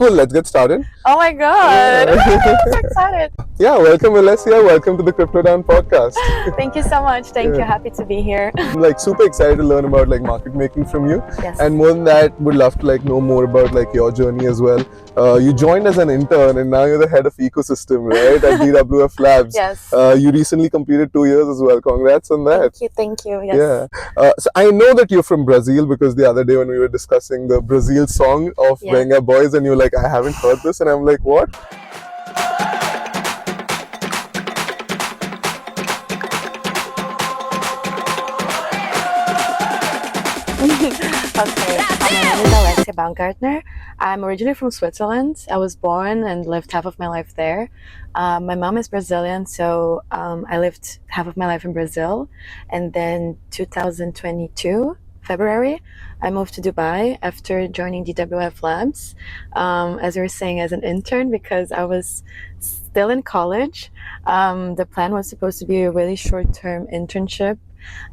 Cool, let's get started. Oh my god! I'm so excited. Yeah, welcome Alessia. Welcome to the Crypto Down podcast. Thank you so much. Thank you. Happy to be here. I'm super excited to learn about market making from you. Yes. And more than that, would love to know more about your journey as well. You joined as an intern and now you're the head of ecosystem, right, at DWF Labs. Yes. You recently completed 2 years as well. Congrats on that. Thank you. Yes. Yeah. So I know that you're from Brazil because the other day when we were discussing the Brazil song of Venga Boys and you're like, I haven't heard this, and I'm like, what? Okay, my name is Alessia Baumgartner. I'm originally from Switzerland. I was born and lived half of my life there. My mom is Brazilian, so I lived half of my life in Brazil. And then 2022, February, I moved to Dubai after joining DWF Labs, as you were saying, as an intern, because I was still in college. The plan was supposed to be a really short-term internship.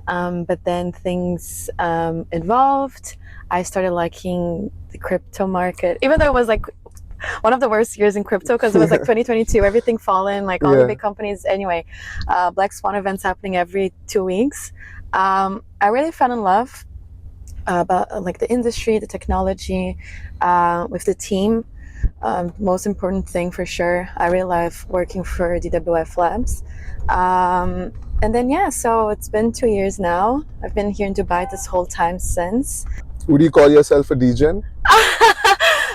But then things evolved. I started liking the crypto market, even though it was one of the worst years in crypto because it was 2022, everything fallen, all the big companies. Anyway, Black Swan events happening every 2 weeks. I really fell in love about the industry, the technology, with the team. Most important thing for sure, I really love working for DWF Labs. And then, so it's been 2 years now. I've been here in Dubai this whole time since. Would you call yourself a degen?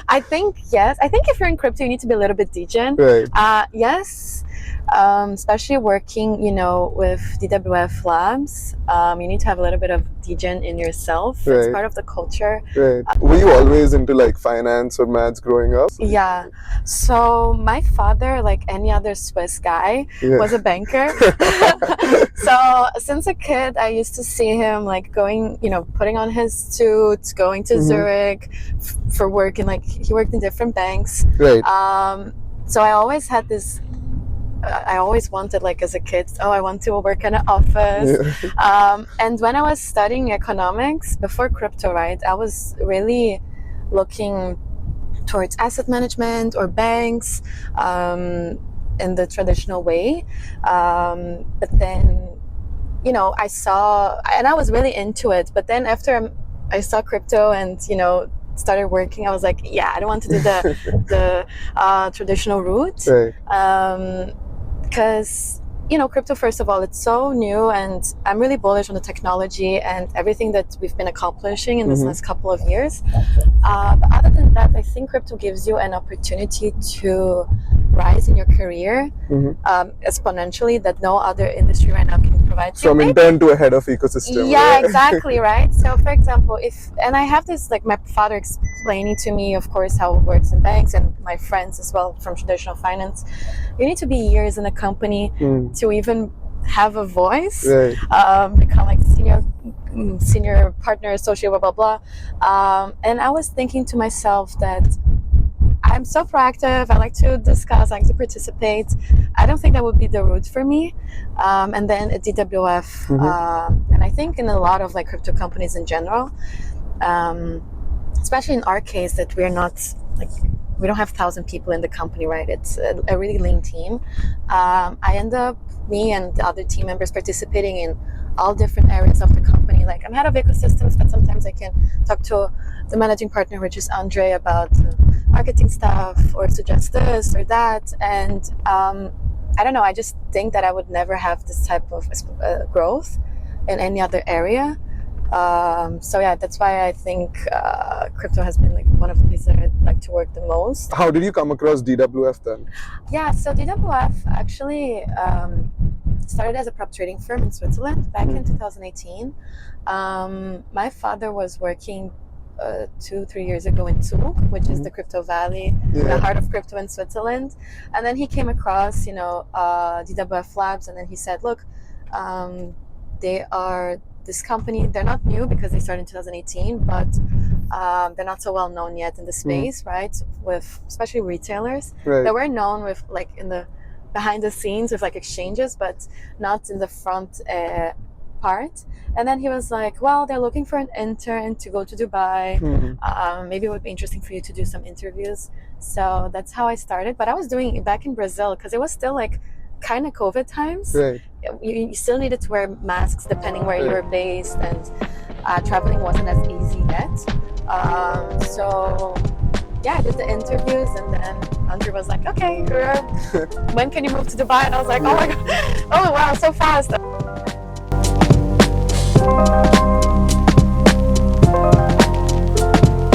I think yes. I think if you're in crypto, you need to be a little bit degen. Right. Yes. Especially working, with DWF Labs, you need to have a little bit of degen in yourself. Right. It's part of the culture. Right. Were you always into finance or maths growing up? Yeah. So my father, like any other Swiss guy, was a banker. So since a kid, I used to see him going, putting on his suit, going to Zurich for work, and he worked in different banks. Right. So I always had this. I always wanted, as a kid, I want to work in an office. And when I was studying economics before crypto, right, I was really looking towards asset management or banks in the traditional way. But then, I saw, and I was really into it. But then after I saw crypto and, started working, I was like, I don't want to do the traditional route. Right. Because, crypto, first of all, it's so new, and I'm really bullish on the technology and everything that we've been accomplishing in this last couple of years. But other than that, I think crypto gives you an opportunity to rise in your career exponentially that no other industry right now can provide. From intern to a head of ecosystem. Yeah, exactly, right? So, for example, and I have this, my father explaining to me, of course, how it works in banks, and my friends as well from traditional finance. You need to be years in a company to even have a voice, become senior partner, associate, blah, blah, blah. And I was thinking to myself that I'm so proactive. I like to discuss, I like to participate. I don't think that would be the route for me. And then at DWF, and I think in a lot of crypto companies in general, especially in our case, that we're not we don't have 1,000 people in the company, right? It's a really lean team. I end up, me and the other team members, participating in all different areas of the company. I'm head of ecosystems, but sometimes I can talk to the managing partner, which is Andre, about marketing stuff, or suggest this or that. And I don't know, I just think that I would never have this type of growth in any other area. So that's why I think crypto has been one of the places that I'd like to work the most. How did you come across DWF then? Yeah, so DWF actually started as a prop trading firm in Switzerland back in 2018. My father was working 2-3 years ago in Zug, which is the crypto valley, the heart of crypto in Switzerland. And then he came across, DWF Labs, and then he said, look, they are this company. They're not new because they started in 2018, but they're not so well known yet in the space, right? With especially retailers. Right. They were known with in the behind the scenes with exchanges, but not in the front part. And then he was like, well, they're looking for an intern to go to Dubai. Maybe it would be interesting for you to do some interviews. So that's how I started. But I was doing it back in Brazil because it was still like kind of COVID times. Right. You still needed to wear masks depending where you were based, and traveling wasn't as easy yet. So yeah, I did the interviews, and then Andrew was like, okay, when can you move to Dubai? And I was like, oh my God, oh wow, so fast.